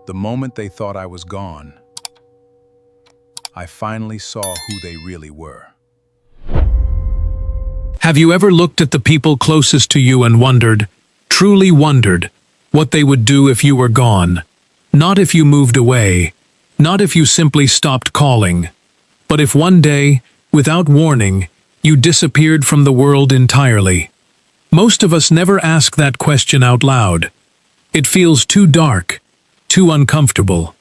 The moment they thought I was gone, I finally saw who they really were. Have you ever looked at the people closest to you and wondered, truly wondered, what they would do if you were gone? Not if you moved away, not if you simply stopped calling, but if one day, without warning, you disappeared from the world entirely. Most of us never ask that question out loud. It feels too dark, too uncomfortable.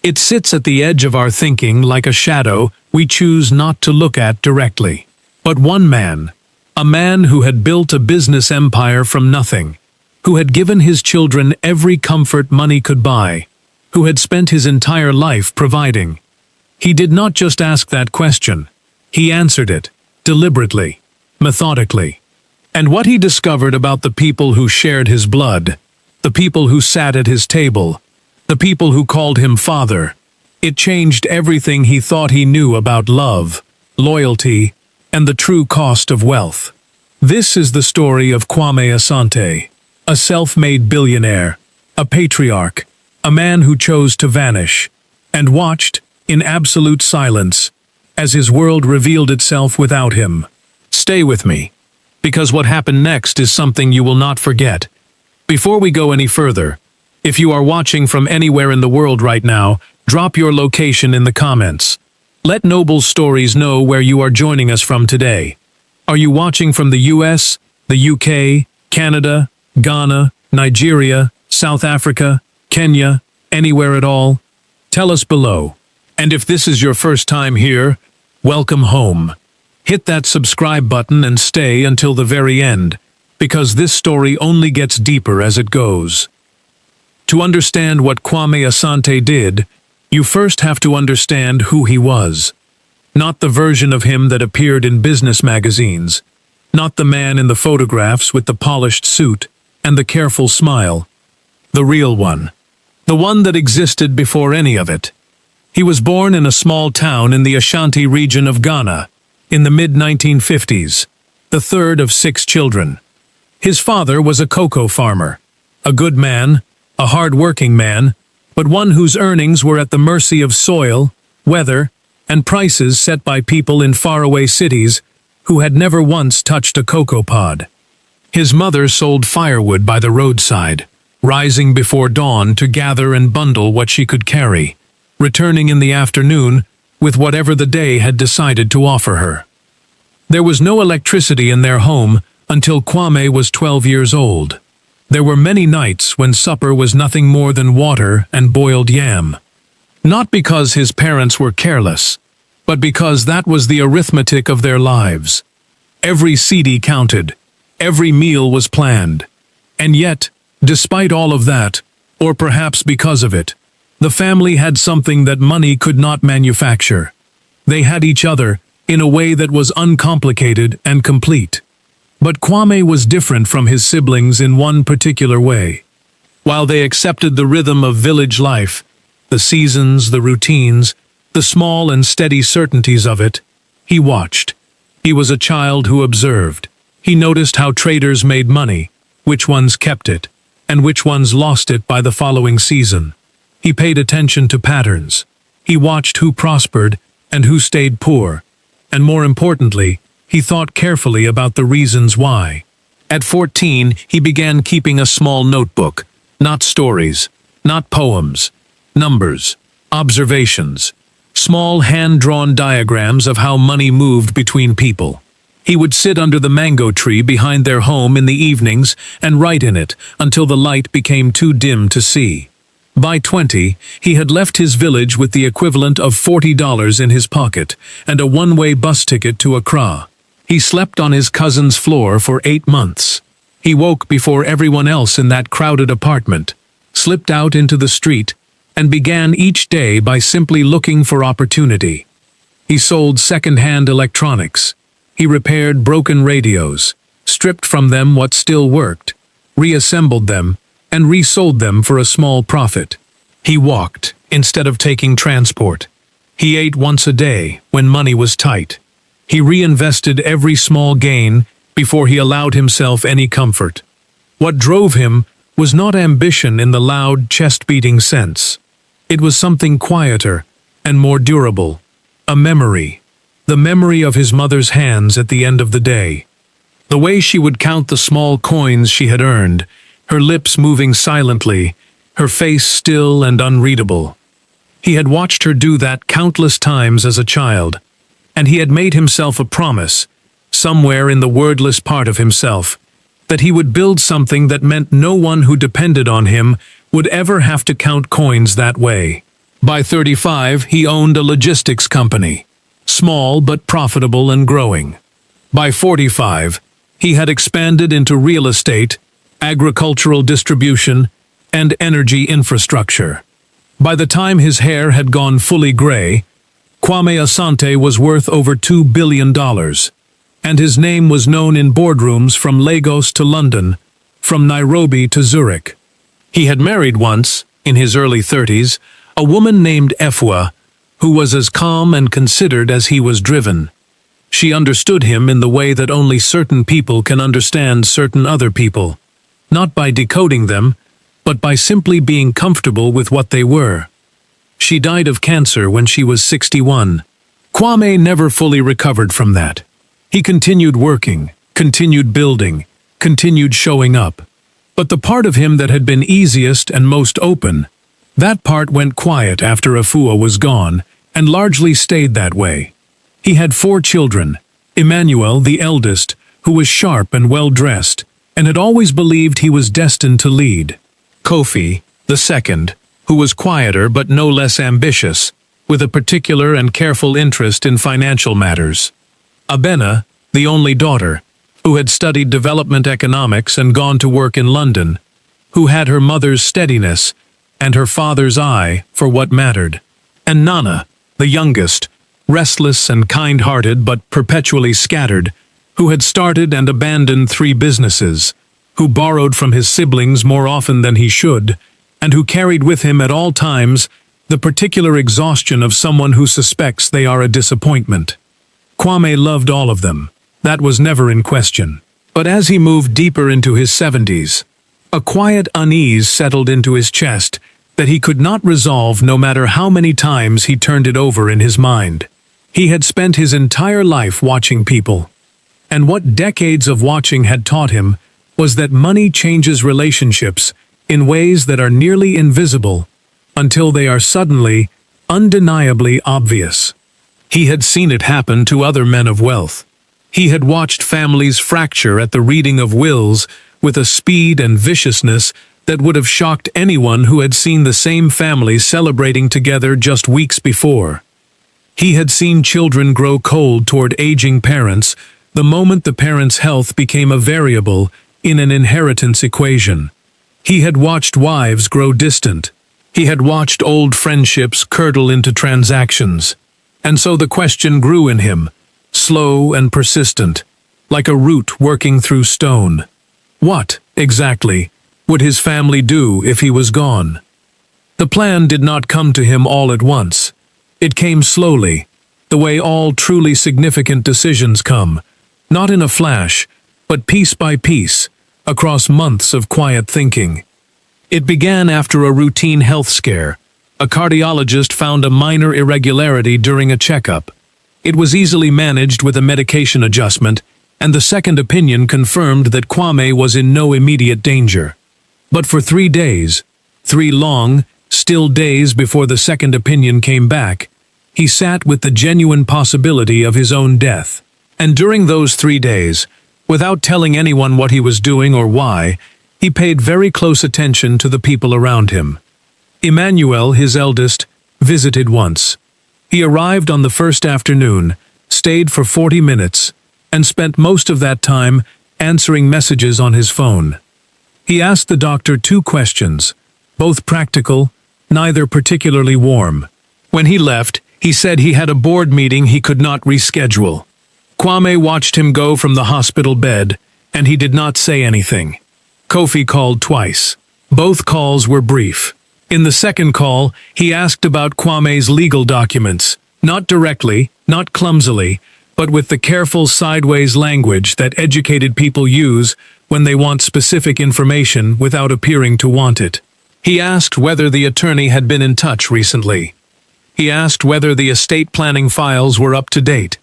It sits at the edge of our thinking like a shadow we choose not to look at directly. But one man, a man who had built a business empire from nothing, who had given his children every comfort money could buy, who had spent his entire life providing. He did not just ask that question. He answered it, deliberately, methodically. And what he discovered about the people who shared his blood, the people who sat at his table, the people who called him father, it changed everything he thought he knew about love, loyalty, and the true cost of wealth. This is the story of Kwame Asante, a self-made billionaire, a patriarch, a man who chose to vanish, and watched, in absolute silence, as his world revealed itself without him. Stay with me, because what happened next is something you will not forget. Before we go any further, if you are watching from anywhere in the world right now, drop your location in the comments. Let Noble Stories know where you are joining us from today. Are you watching from the US, the UK, Canada, Ghana, Nigeria, South Africa, Kenya, anywhere at all? Tell us below. And if this is your first time here, welcome home. Hit that subscribe button and stay until the very end, because this story only gets deeper as it goes. To understand what Kwame Asante did, you first have to understand who he was. Not the version of him that appeared in business magazines, not the man in the photographs with the polished suit and the careful smile. The real one. The one that existed before any of it. He was born in a small town in the Ashanti region of Ghana, in the mid-1950s, the third of 6 children. His father was a cocoa farmer, a good man, a hard-working man, but one whose earnings were at the mercy of soil, weather, and prices set by people in faraway cities who had never once touched a cocoa pod. His mother sold firewood by the roadside, rising before dawn to gather and bundle what she could carry, returning in the afternoon with whatever the day had decided to offer her. There was no electricity in their home until Kwame was 12 years old. There were many nights when supper was nothing more than water and boiled yam. Not because his parents were careless, but because that was the arithmetic of their lives. Every cedi counted, every meal was planned. And yet, despite all of that, or perhaps because of it, the family had something that money could not manufacture. They had each other in a way that was uncomplicated and complete. But Kwame was different from his siblings in one particular way. While they accepted the rhythm of village life, the seasons, the routines, the small and steady certainties of it, he watched. He was a child who observed. He noticed how traders made money, which ones kept it, and which ones lost it by the following season. He paid attention to patterns. He watched who prospered and who stayed poor. And more importantly, he thought carefully about the reasons why. At 14, he began keeping a small notebook, not stories, not poems, numbers, observations, small hand-drawn diagrams of how money moved between people. He would sit under the mango tree behind their home in the evenings and write in it until the light became too dim to see. By 20, he had left his village with the equivalent of $40 in his pocket and a one-way bus ticket to Accra. He slept on his cousin's floor for 8 months. He woke before everyone else in that crowded apartment, slipped out into the street, and began each day by simply looking for opportunity. He sold second-hand electronics. He repaired broken radios, stripped from them what still worked, reassembled them, and resold them for a small profit. He walked instead of taking transport. He ate once a day when money was tight. He reinvested every small gain before he allowed himself any comfort. What drove him was not ambition in the loud, chest-beating sense. It was something quieter and more durable. A memory. The memory of his mother's hands at the end of the day. The way she would count the small coins she had earned, her lips moving silently, her face still and unreadable. He had watched her do that countless times as a child, and he had made himself a promise, somewhere in the wordless part of himself, that he would build something that meant no one who depended on him would ever have to count coins that way. By 35, he owned a logistics company, small but profitable and growing. By 45, he had expanded into real estate, agricultural distribution, and energy infrastructure. By the time his hair had gone fully gray, Kwame Asante was worth over $2 billion, and his name was known in boardrooms from Lagos to London, from Nairobi to Zurich. He had married once, in his early 30s, a woman named Efwa, who was as calm and considered as he was driven. She understood him in the way that only certain people can understand certain other people, not by decoding them, but by simply being comfortable with what they were. She died of cancer when she was 61. Kwame never fully recovered from that. He continued working, continued building, continued showing up. But the part of him that had been easiest and most open, that part went quiet after Afua was gone, and largely stayed that way. He had 4 children, Emmanuel, the eldest, who was sharp and well-dressed, and had always believed he was destined to lead. Kofi, the second, who was quieter but no less ambitious, with a particular and careful interest in financial matters. Abena, the only daughter, who had studied development economics and gone to work in London, who had her mother's steadiness and her father's eye for what mattered. And Nana, the youngest, restless and kind-hearted but perpetually scattered, who had started and abandoned 3 businesses, who borrowed from his siblings more often than he should, and who carried with him at all times the particular exhaustion of someone who suspects they are a disappointment. Kwame loved all of them. That was never in question. But as he moved deeper into his 70s, a quiet unease settled into his chest that he could not resolve no matter how many times he turned it over in his mind. He had spent his entire life watching people, and what decades of watching had taught him was that money changes relationships in ways that are nearly invisible until they are suddenly, undeniably obvious. He had seen it happen to other men of wealth. He had watched families fracture at the reading of wills with a speed and viciousness that would have shocked anyone who had seen the same family celebrating together just weeks before. He had seen children grow cold toward aging parents the moment the parents' health became a variable in an inheritance equation. He had watched wives grow distant. He had watched old friendships curdle into transactions. And so the question grew in him, slow and persistent, like a root working through stone. What, exactly, would his family do if he was gone? The plan did not come to him all at once. It came slowly, the way all truly significant decisions come, not in a flash, but piece by piece, across months of quiet thinking. It began after a routine health scare. A cardiologist found a minor irregularity during a checkup. It was easily managed with a medication adjustment, and the second opinion confirmed that Kwame was in no immediate danger. But for 3 days, 3 long, still days before the second opinion came back, he sat with the genuine possibility of his own death. And during those 3 days, without telling anyone what he was doing or why, he paid very close attention to the people around him. Emmanuel, his eldest, visited once. He arrived on the first afternoon, stayed for 40 minutes, and spent most of that time answering messages on his phone. He asked the doctor 2 questions, both practical, neither particularly warm. When he left, he said he had a board meeting he could not reschedule. Kwame watched him go from the hospital bed, and he did not say anything. Kofi called twice. Both calls were brief. In the second call, he asked about Kwame's legal documents, not directly, not clumsily, but with the careful sideways language that educated people use when they want specific information without appearing to want it. He asked whether the attorney had been in touch recently. He asked whether the estate planning files were up to date.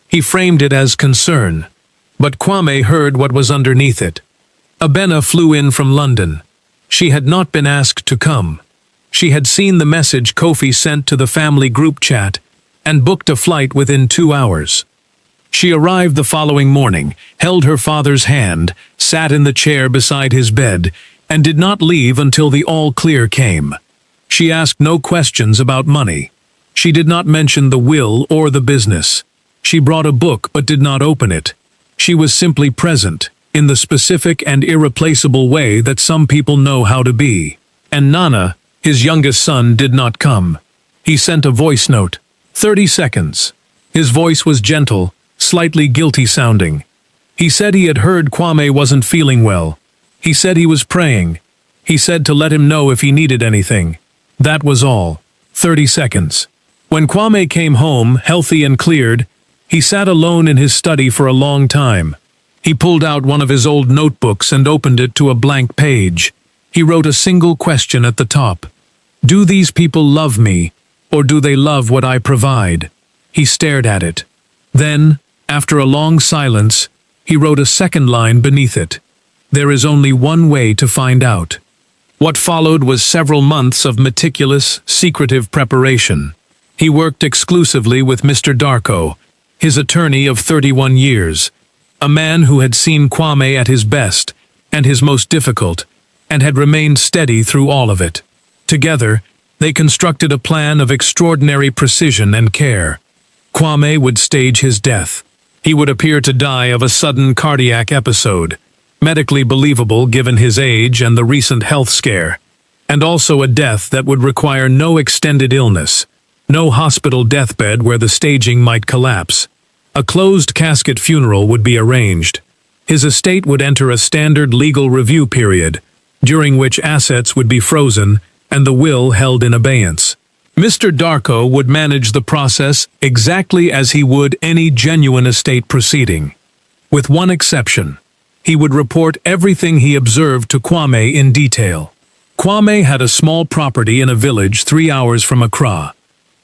He framed it as concern, but Kwame heard what was underneath it. Abena flew in from London. She had not been asked to come. She had seen the message Kofi sent to the family group chat and booked a flight within 2 hours. She arrived the following morning, held her father's hand, sat in the chair beside his bed, and did not leave until the all-clear came. She asked no questions about money. She did not mention the will or the business. She brought a book but did not open it. She was simply present, in the specific and irreplaceable way that some people know how to be. And Nana, his youngest son, did not come. He sent a voice note. 30 seconds. His voice was gentle, slightly guilty-sounding. He said he had heard Kwame wasn't feeling well. He said he was praying. He said to let him know if he needed anything. That was all. 30 seconds. When Kwame came home, healthy and cleared, he sat alone in his study for a long time. He pulled out one of his old notebooks and opened it to a blank page. He wrote a single question at the top. Do these people love me, or do they love what I provide? He stared at it. Then, after a long silence, he wrote a second line beneath it. There is only one way to find out. What followed was several months of meticulous, secretive preparation. He worked exclusively with Mr. Darko, his attorney of 31 years, a man who had seen Kwame at his best and his most difficult, and had remained steady through all of it. Together, they constructed a plan of extraordinary precision and care. Kwame would stage his death. He would appear to die of a sudden cardiac episode, medically believable given his age and the recent health scare, and also a death that would require no extended illness, no hospital deathbed where the staging might collapse. A closed casket funeral would be arranged. His estate would enter a standard legal review period, during which assets would be frozen and the will held in abeyance. Mr. Darko would manage the process exactly as he would any genuine estate proceeding. With one exception, he would report everything he observed to Kwame in detail. Kwame had a small property in a village 3 hours from Accra,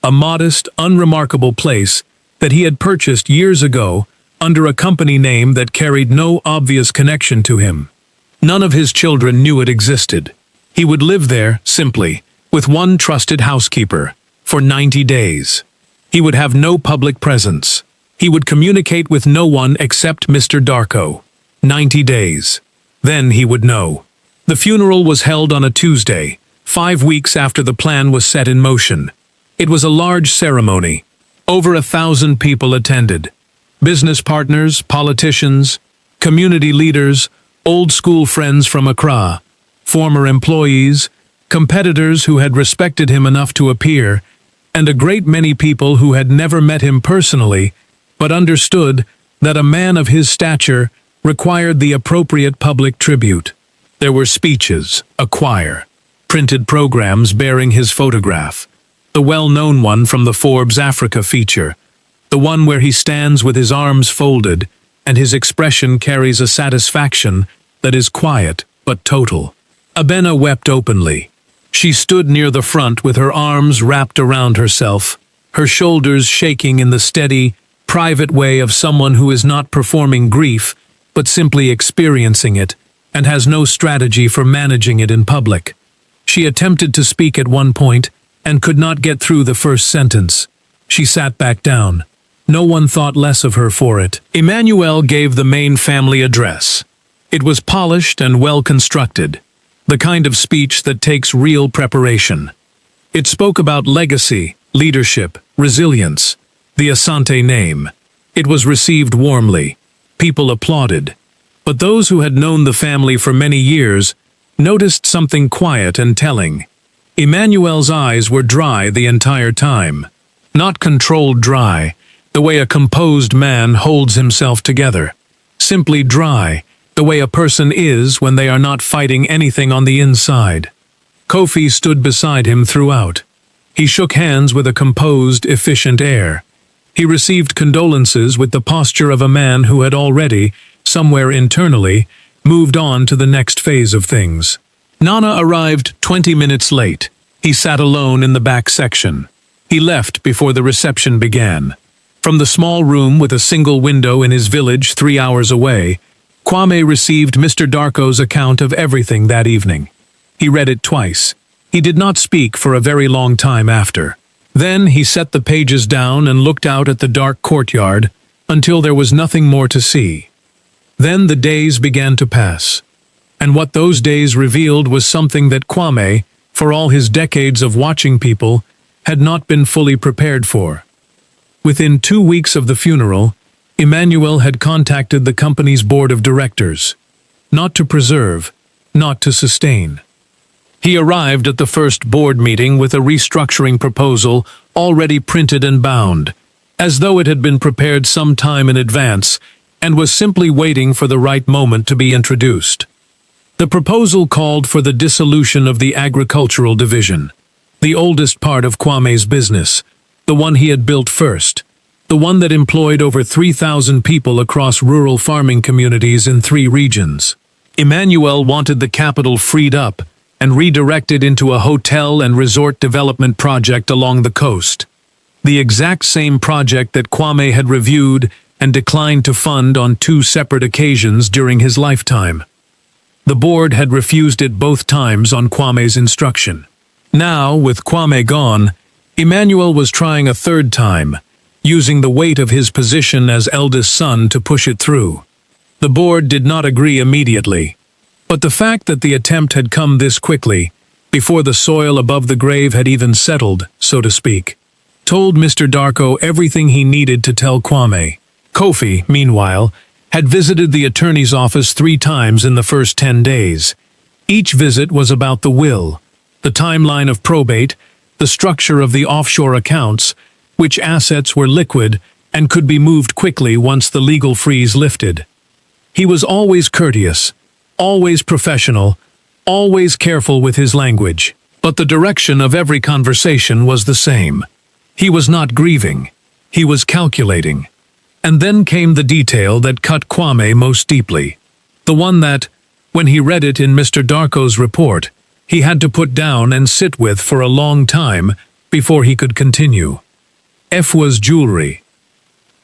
a modest, unremarkable place that he had purchased years ago under a company name that carried no obvious connection to him. None of his children knew it existed. He would live there, simply, with one trusted housekeeper, for 90 days. He would have no public presence. He would communicate with no one except Mr. Darko. 90 days. Then he would know. The funeral was held on a Tuesday, 5 weeks after the plan was set in motion. It was a large ceremony. Over 1,000 people attended. Business partners, politicians, community leaders, old school friends from Accra, former employees, competitors who had respected him enough to appear, and a great many people who had never met him personally, but understood that a man of his stature required the appropriate public tribute. There were speeches, a choir, printed programs bearing his photograph, the well-known one from the Forbes Africa feature, the one where he stands with his arms folded and his expression carries a satisfaction that is quiet but total. Abena wept openly. She stood near the front with her arms wrapped around herself, her shoulders shaking in the steady, private way of someone who is not performing grief, but simply experiencing it, and has no strategy for managing it in public. She attempted to speak at one point, and could not get through the first sentence. She sat back down. No one thought less of her for it. Emmanuel gave the main family address. It was polished and well-constructed, the kind of speech that takes real preparation. It spoke about legacy, leadership, resilience, the Asante name. It was received warmly. People applauded. But those who had known the family for many years noticed something quiet and telling. Emmanuel's eyes were dry the entire time. Not controlled dry, the way a composed man holds himself together. Simply dry, the way a person is when they are not fighting anything on the inside. Kofi stood beside him throughout. He shook hands with a composed, efficient air. He received condolences with the posture of a man who had already, somewhere internally, moved on to the next phase of things. Nana arrived 20 minutes late. He sat alone in the back section. He left before the reception began. From the small room with a single window in his village 3 hours away, Kwame received Mr. Darko's account of everything that evening. He read it twice. He did not speak for a very long time after. Then he set the pages down and looked out at the dark courtyard until there was nothing more to see. Then the days began to pass. And what those days revealed was something that Kwame, for all his decades of watching people, had not been fully prepared for. Within 2 weeks of the funeral, Emmanuel had contacted the company's board of directors. Not to preserve, not to sustain. He arrived at the first board meeting with a restructuring proposal already printed and bound, as though it had been prepared some time in advance and was simply waiting for the right moment to be introduced. The proposal called for the dissolution of the agricultural division, the oldest part of Kwame's business, the one he had built first, the one that employed over 3,000 people across rural farming communities in 3 regions. Emmanuel wanted the capital freed up and redirected into a hotel and resort development project along the coast. The exact same project that Kwame had reviewed and declined to fund on 2 separate occasions during his lifetime. The board had refused it both times on Kwame's instruction. Now, with Kwame gone, Emmanuel was trying a 3rd time, using the weight of his position as eldest son to push it through. The board did not agree immediately, but the fact that the attempt had come this quickly, before the soil above the grave had even settled, so to speak, told Mr. Darko everything he needed to tell Kwame. Kofi, meanwhile, had visited the attorney's office 3 times in the first 10 days. Each visit was about the will, the timeline of probate, the structure of the offshore accounts, which assets were liquid and could be moved quickly once the legal freeze lifted. He was always courteous, always professional, always careful with his language, but the direction of every conversation was the same. He was not grieving, he was calculating. And then came the detail that cut Kwame most deeply, the one that, when he read it in Mr. Darko's report, he had to put down and sit with for a long time before he could continue. Efwa's jewelry.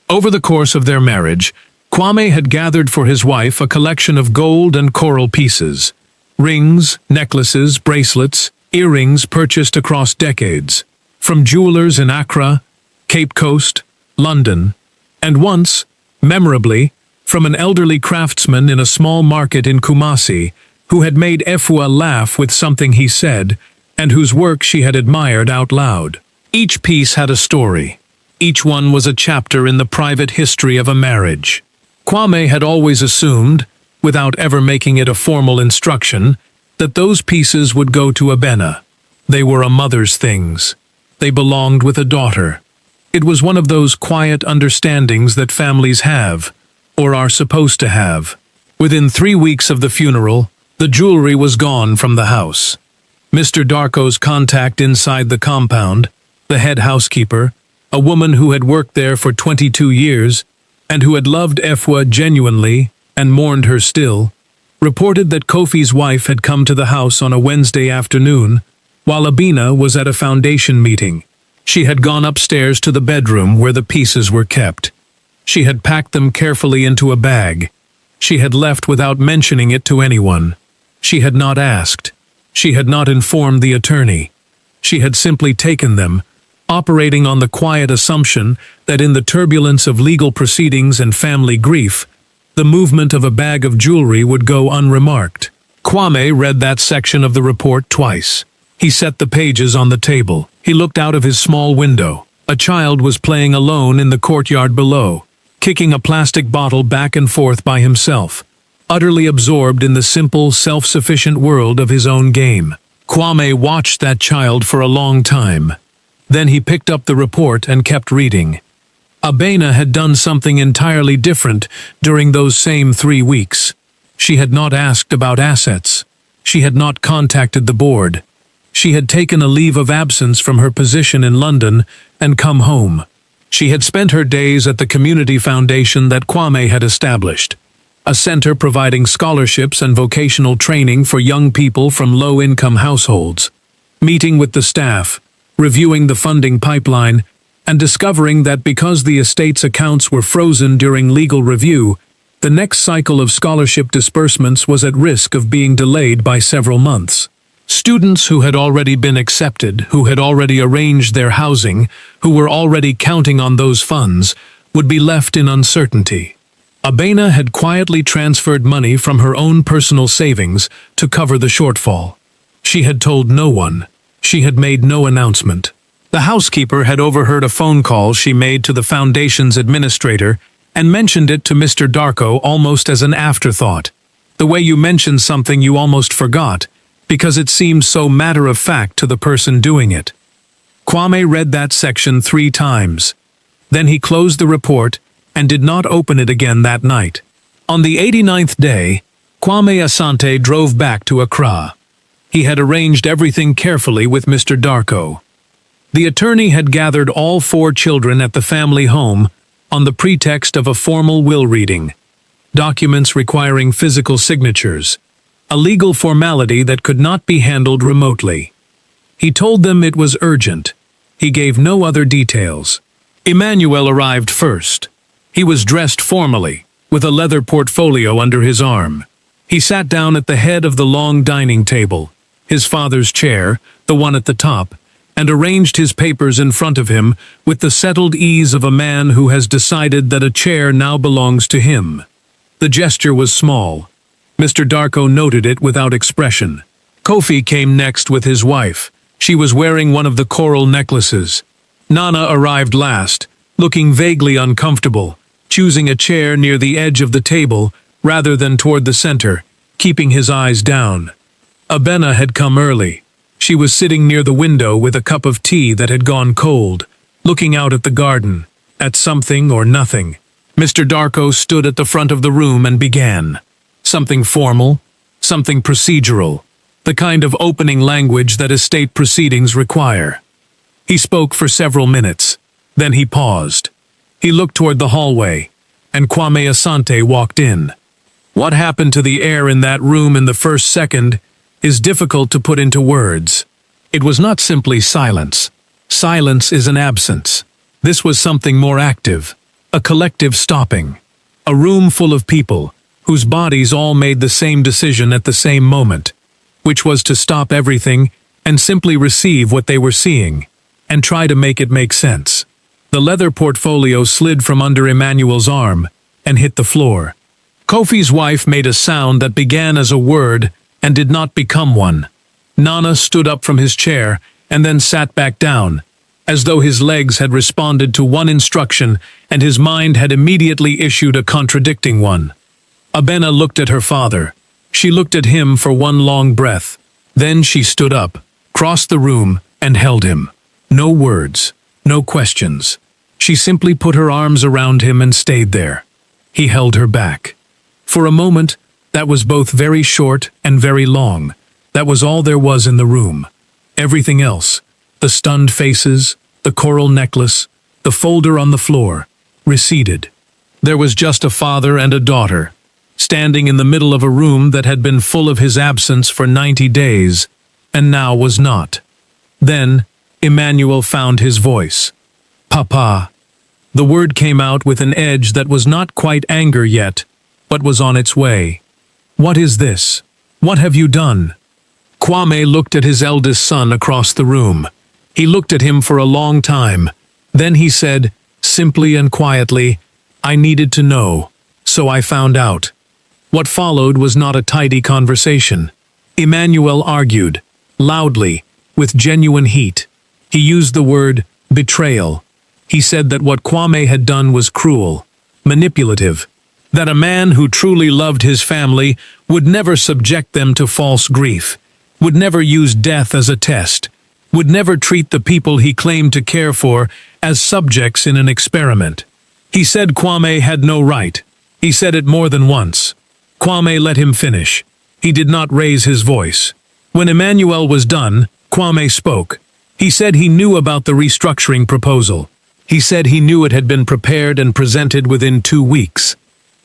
Over the course of their marriage, Kwame had gathered for his wife a collection of gold and coral pieces, rings, necklaces, bracelets, earrings purchased across decades, from jewelers in Accra, Cape Coast, London, and once, memorably, from an elderly craftsman in a small market in Kumasi who had made Efwa laugh with something he said and whose work she had admired out loud. Each piece had a story. Each one was a chapter in the private history of a marriage. Kwame had always assumed, without ever making it a formal instruction, that those pieces would go to Abena. They were a mother's things. They belonged with a daughter. It was one of those quiet understandings that families have, or are supposed to have. Within 3 weeks of the funeral, the jewelry was gone from the house. Mr. Darko's contact inside the compound, the head housekeeper, a woman who had worked there for 22 years, and who had loved Efwa genuinely and mourned her still, reported that Kofi's wife had come to the house on a Wednesday afternoon, while Abena was at a foundation meeting. She had gone upstairs to the bedroom where the pieces were kept. She had packed them carefully into a bag. She had left without mentioning it to anyone. She had not asked. She had not informed the attorney. She had simply taken them, operating on the quiet assumption that in the turbulence of legal proceedings and family grief, the movement of a bag of jewelry would go unremarked. Kwame read that section of the report twice. He set the pages on the table. He looked out of his small window. A child was playing alone in the courtyard below, kicking a plastic bottle back and forth by himself, utterly absorbed in the simple, self-sufficient world of his own game. Kwame watched that child for a long time. Then he picked up the report and kept reading. Abena had done something entirely different during those same 3 weeks. She had not asked about assets. She had not contacted the board. She had taken a leave of absence from her position in London and come home. She had spent her days at the community foundation that Kwame had established, a center providing scholarships and vocational training for young people from low-income households. Meeting with the staff, reviewing the funding pipeline, and discovering that because the estate's accounts were frozen during legal review, the next cycle of scholarship disbursements was at risk of being delayed by several months. Students who had already been accepted, who had already arranged their housing, who were already counting on those funds, would be left in uncertainty. Abena had quietly transferred money from her own personal savings to cover the shortfall. She had told no one. She had made no announcement. The housekeeper had overheard a phone call she made to the foundation's administrator and mentioned it to Mr. Darko almost as an afterthought. The way you mention something you almost forgot, because it seemed so matter-of-fact to the person doing it. Kwame read that section 3 times. Then he closed the report and did not open it again that night. On the 89th day, Kwame Asante drove back to Accra. He had arranged everything carefully with Mr. Darko. The attorney had gathered all 4 children at the family home on the pretext of a formal will reading, documents requiring physical signatures, a legal formality that could not be handled remotely. He told them it was urgent. He gave no other details. Emmanuel arrived first. He was dressed formally, with a leather portfolio under his arm. He sat down at the head of the long dining table, his father's chair, the one at the top, and arranged his papers in front of him with the settled ease of a man who has decided that a chair now belongs to him. The gesture was small. Mr. Darko noted it without expression. Kofi came next with his wife. She was wearing one of the coral necklaces. Nana arrived last, looking vaguely uncomfortable, choosing a chair near the edge of the table rather than toward the center, keeping his eyes down. Abena had come early. She was sitting near the window with a cup of tea that had gone cold, looking out at the garden, at something or nothing. Mr. Darko stood at the front of the room and began. Something formal, something procedural, the kind of opening language that estate proceedings require. He spoke for several minutes, then he paused. He looked toward the hallway, and Kwame Asante walked in. What happened to the air in that room in the first second is difficult to put into words. It was not simply silence. Silence is an absence. This was something more active, a collective stopping. A room full of people, whose bodies all made the same decision at the same moment, which was to stop everything and simply receive what they were seeing, and try to make it make sense. The leather portfolio slid from under Emmanuel's arm and hit the floor. Kofi's wife made a sound that began as a word and did not become one. Nana stood up from his chair and then sat back down, as though his legs had responded to one instruction and his mind had immediately issued a contradicting one. Abena looked at her father. She looked at him for one long breath. Then she stood up, crossed the room, and held him. No words, no questions. She simply put her arms around him and stayed there. He held her back. For a moment, that was both very short and very long. That was all there was in the room. Everything else, the stunned faces, the coral necklace, the folder on the floor, receded. There was just a father and a daughter, standing in the middle of a room that had been full of his absence for 90 days, and now was not. Then, Emmanuel found his voice. Papa. The word came out with an edge that was not quite anger yet, but was on its way. What is this? What have you done? Kwame looked at his eldest son across the room. He looked at him for a long time. Then he said, simply and quietly, I needed to know, so I found out. What followed was not a tidy conversation. Emmanuel argued, loudly, with genuine heat. He used the word betrayal. He said that what Kwame had done was cruel, manipulative, that a man who truly loved his family would never subject them to false grief, would never use death as a test, would never treat the people he claimed to care for as subjects in an experiment. He said Kwame had no right. He said it more than once. Kwame let him finish. He did not raise his voice. When Emmanuel was done, Kwame spoke. He said he knew about the restructuring proposal. He said he knew it had been prepared and presented within 2 weeks.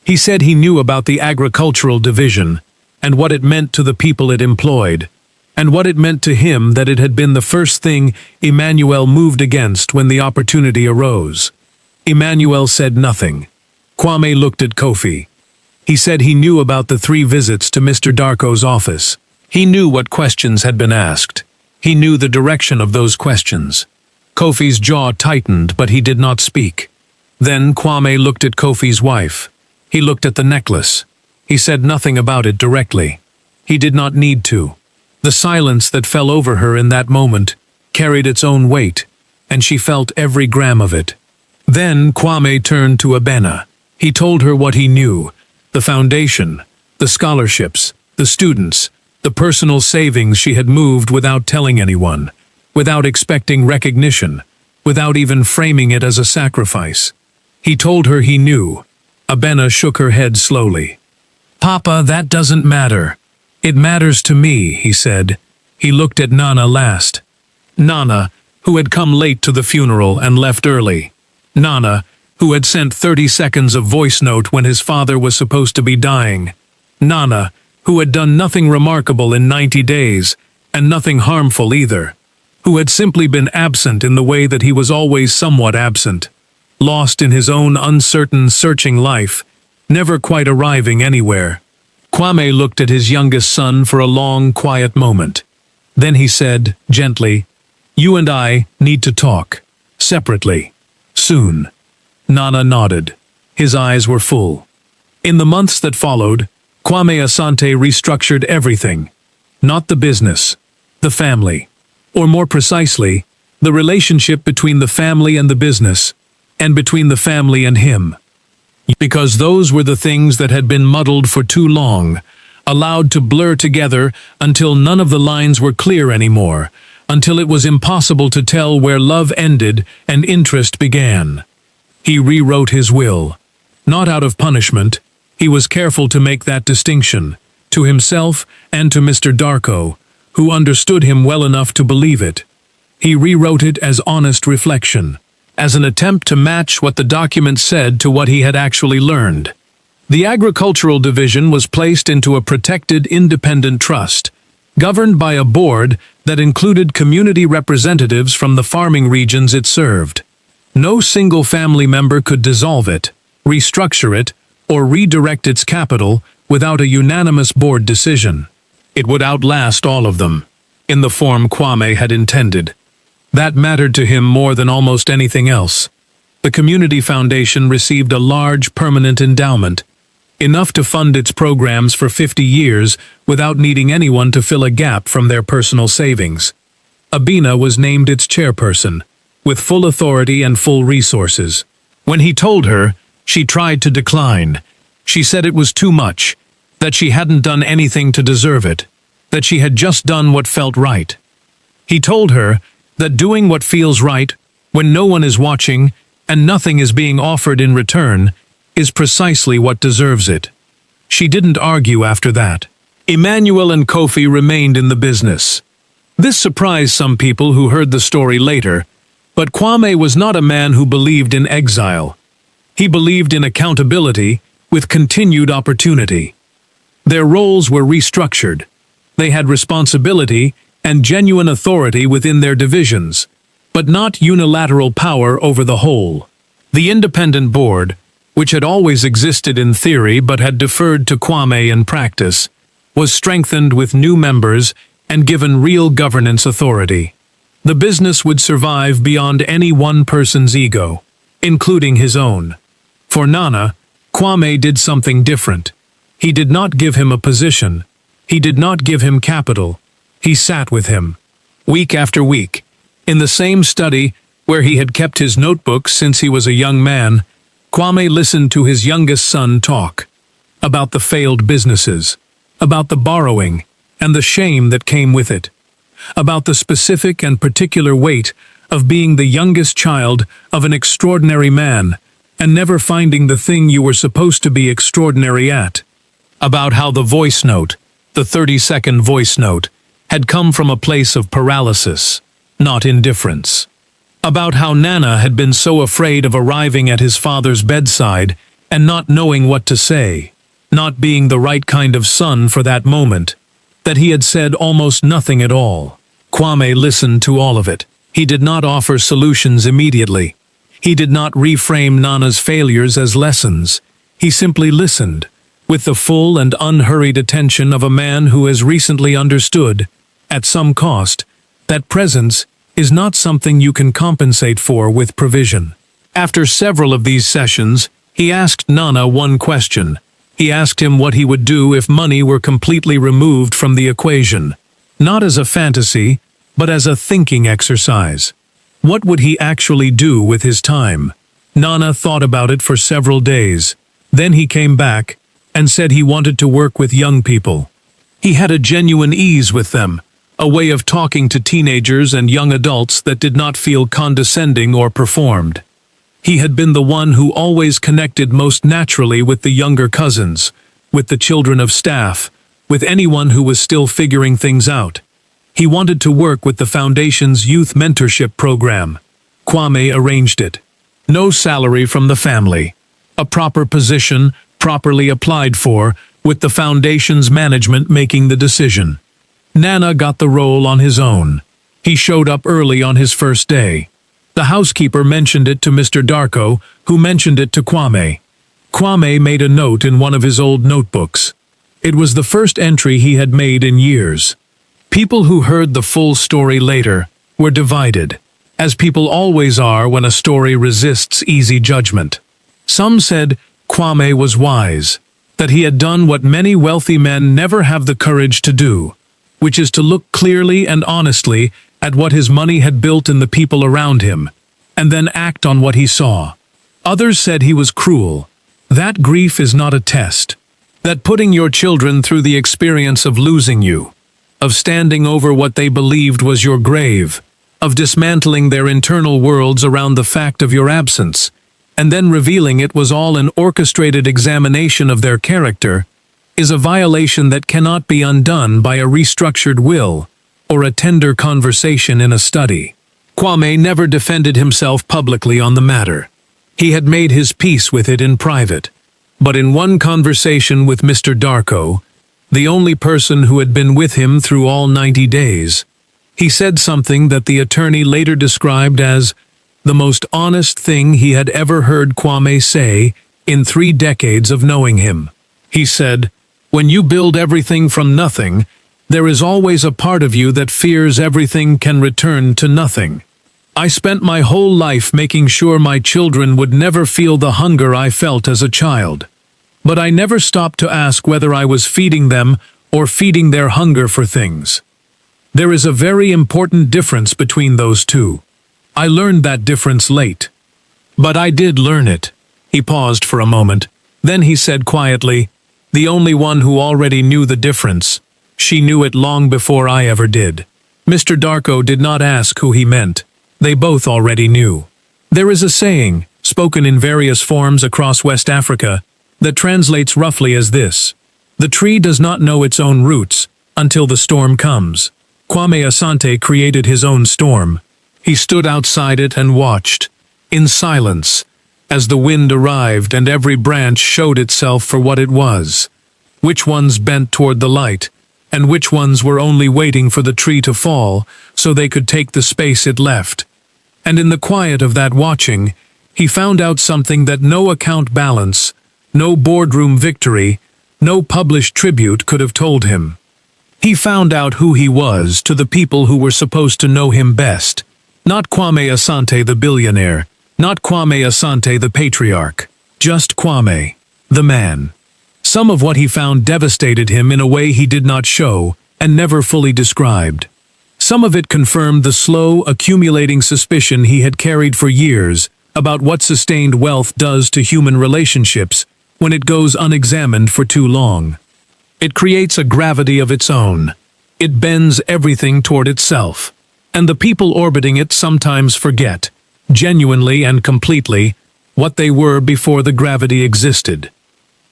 He said he knew about the agricultural division, and what it meant to the people it employed, and what it meant to him that it had been the first thing Emmanuel moved against when the opportunity arose. Emmanuel said nothing. Kwame looked at Kofi. He said he knew about the 3 visits to Mr. Darko's office. He knew what questions had been asked. He knew the direction of those questions. Kofi's jaw tightened, but he did not speak. Then Kwame looked at Kofi's wife. He looked at the necklace. He said nothing about it directly. He did not need to. The silence that fell over her in that moment carried its own weight, and she felt every gram of it. Then Kwame turned to Abena. He told her what he knew: the foundation, the scholarships, the students, the personal savings she had moved without telling anyone, without expecting recognition, without even framing it as a sacrifice. He told her he knew. Abena shook her head slowly. "Papa, that doesn't matter. It matters to me," he said. He looked at Nana last. Nana, who had come late to the funeral and left early. Nana, who had sent 30 seconds of voice note when his father was supposed to be dying. Nana, who had done nothing remarkable in 90 days, and nothing harmful either. Who had simply been absent in the way that he was always somewhat absent. Lost in his own uncertain, searching life, never quite arriving anywhere. Kwame looked at his youngest son for a long, quiet moment. Then he said, gently, "You and I need to talk. Separately. Soon." Nana nodded. His eyes were full. In the months that followed, Kwame Asante restructured everything. Not the business, the family. Or more precisely, the relationship between the family and the business, and between the family and him. Because those were the things that had been muddled for too long, allowed to blur together until none of the lines were clear anymore, until it was impossible to tell where love ended and interest began. He rewrote his will. Not out of punishment, he was careful to make that distinction, to himself and to Mr. Darko, who understood him well enough to believe it. He rewrote it as honest reflection, as an attempt to match what the document said to what he had actually learned. The agricultural division was placed into a protected independent trust, governed by a board that included community representatives from the farming regions it served. No single family member could dissolve it, restructure it, or redirect its capital without a unanimous board decision. It would outlast all of them, in the form Kwame had intended. That mattered to him more than almost anything else. The community foundation received a large permanent endowment, enough to fund its programs for 50 years without needing anyone to fill a gap from their personal savings. Abena was named its chairperson, with full authority and full resources. When he told her, she tried to decline. She said it was too much, that she hadn't done anything to deserve it, that she had just done what felt right. He told her that doing what feels right, when no one is watching and nothing is being offered in return, is precisely what deserves it. She didn't argue after that. Emmanuel and Kofi remained in the business. This surprised some people who heard the story later, but Kwame was not a man who believed in exile. He believed in accountability with continued opportunity. Their roles were restructured. They had responsibility and genuine authority within their divisions, but not unilateral power over the whole. The independent board, which had always existed in theory but had deferred to Kwame in practice, was strengthened with new members and given real governance authority. The business would survive beyond any one person's ego, including his own. For Nana, Kwame did something different. He did not give him a position. He did not give him capital. He sat with him, week after week, in the same study where he had kept his notebooks since he was a young man. Kwame listened to his youngest son talk about the failed businesses, about the borrowing and the shame that came with it, about the specific and particular weight of being the youngest child of an extraordinary man and never finding the thing you were supposed to be extraordinary at, about how the voice note, the 30-second voice note, had come from a place of paralysis, not indifference. About how Nana had been so afraid of arriving at his father's bedside and not knowing what to say, not being the right kind of son for that moment, that he had said almost nothing at all. Kwame listened to all of it. He did not offer solutions immediately. He did not reframe Nana's failures as lessons. He simply listened, with the full and unhurried attention of a man who has recently understood, at some cost, that presence is not something you can compensate for with provision. After several of these sessions, he asked Nana one question. He asked him what he would do if money were completely removed from the equation, not as a fantasy, but as a thinking exercise. What would he actually do with his time? Nana thought about it for several days. Then he came back and said he wanted to work with young people. He had a genuine ease with them, a way of talking to teenagers and young adults that did not feel condescending or performed. He had been the one who always connected most naturally with the younger cousins, with the children of staff, with anyone who was still figuring things out. He wanted to work with the Foundation's youth mentorship program. Kwame arranged it. No salary from the family. A proper position, properly applied for, with the Foundation's management making the decision. Nana got the role on his own. He showed up early on his first day. The housekeeper mentioned it to Mr. Darko, who mentioned it to Kwame. Kwame made a note in one of his old notebooks. It was the first entry he had made in years. People who heard the full story later were divided, as people always are when a story resists easy judgment. Some said Kwame was wise, that he had done what many wealthy men never have the courage to do, which is to look clearly and honestly at what his money had built in the people around him, and then act on what he saw. Others said he was cruel. That grief is not a test. That putting your children through the experience of losing you, of standing over what they believed was your grave, of dismantling their internal worlds around the fact of your absence, and then revealing it was all an orchestrated examination of their character, is a violation that cannot be undone by a restructured will or a tender conversation in a study. Kwame never defended himself publicly on the matter. He had made his peace with it in private. But in one conversation with Mr. Darko, the only person who had been with him through all 90 days, he said something that the attorney later described as the most honest thing he had ever heard Kwame say in 3 decades of knowing him. He said, "When you build everything from nothing, there is always a part of you that fears everything can return to nothing. I spent my whole life making sure my children would never feel the hunger I felt as a child. But I never stopped to ask whether I was feeding them or feeding their hunger for things. There is a very important difference between those two. I learned that difference late. But I did learn it." He paused for a moment. Then he said quietly, "The only one who already knew the difference. She knew it long before I ever did." Mr. Darko did not ask who he meant. They both already knew. There is a saying, spoken in various forms across West Africa, that translates roughly as this: "The tree does not know its own roots until the storm comes." Kwame Asante created his own storm. He stood outside it and watched, in silence, as the wind arrived and every branch showed itself for what it was. Which ones bent toward the light, and which ones were only waiting for the tree to fall so they could take the space it left. And in the quiet of that watching, he found out something that no account balance, no boardroom victory, no published tribute could have told him. He found out who he was to the people who were supposed to know him best. Not Kwame Asante the billionaire, not Kwame Asante the patriarch, just Kwame, the man. Some of what he found devastated him in a way he did not show and never fully described. Some of it confirmed the slow, accumulating suspicion he had carried for years about what sustained wealth does to human relationships when it goes unexamined for too long. It creates a gravity of its own. It bends everything toward itself. And the people orbiting it sometimes forget, genuinely and completely, what they were before the gravity existed.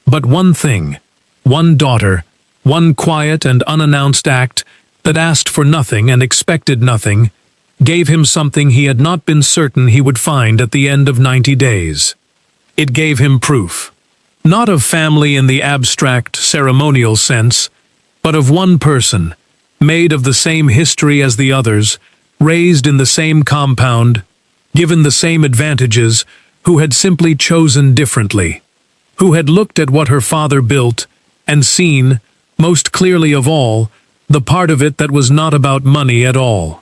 But one thing, one daughter, one quiet and unannounced act that asked for nothing and expected nothing, gave him something he had not been certain he would find at the end of 90 days. It gave him proof. Not of family in the abstract, ceremonial sense, but of one person, made of the same history as the others, raised in the same compound, given the same advantages, who had simply chosen differently, who had looked at what her father built and seen, most clearly of all, the part of it that was not about money at all.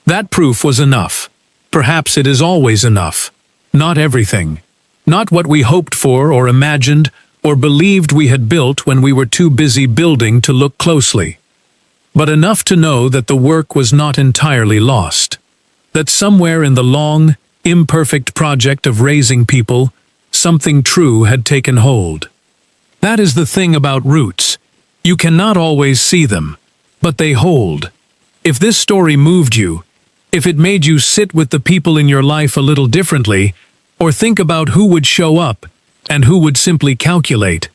That proof was enough. Perhaps it is always enough. Not everything. Not what we hoped for or imagined or believed we had built when we were too busy building to look closely. But enough to know that the work was not entirely lost. That somewhere in the long, imperfect project of raising people, something true had taken hold. That is the thing about roots. You cannot always see them, but they hold. If this story moved you, if it made you sit with the people in your life a little differently, or think about who would show up and who would simply calculate,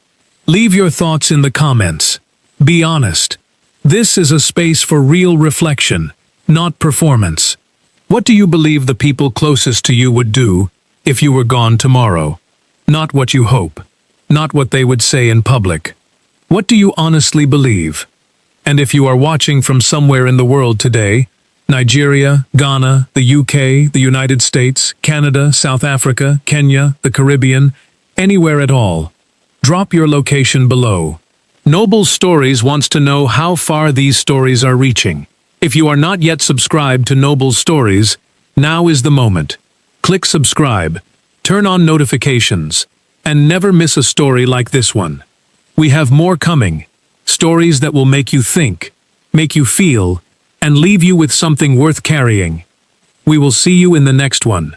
leave your thoughts in the comments. Be honest. This is a space for real reflection, not performance. What do you believe the people closest to you would do if you were gone tomorrow? Not what you hope, not what they would say in public. What do you honestly believe? And if you are watching from somewhere in the world today, Nigeria, Ghana, the UK, the United States, Canada, South Africa, Kenya, the Caribbean, anywhere at all, drop your location below. Noble Stories wants to know how far these stories are reaching. If you are not yet subscribed to Noble Stories, now is the moment. Click subscribe, turn on notifications, and never miss a story like this one. We have more coming, stories that will make you think, make you feel, and leave you with something worth carrying. We will see you in the next one.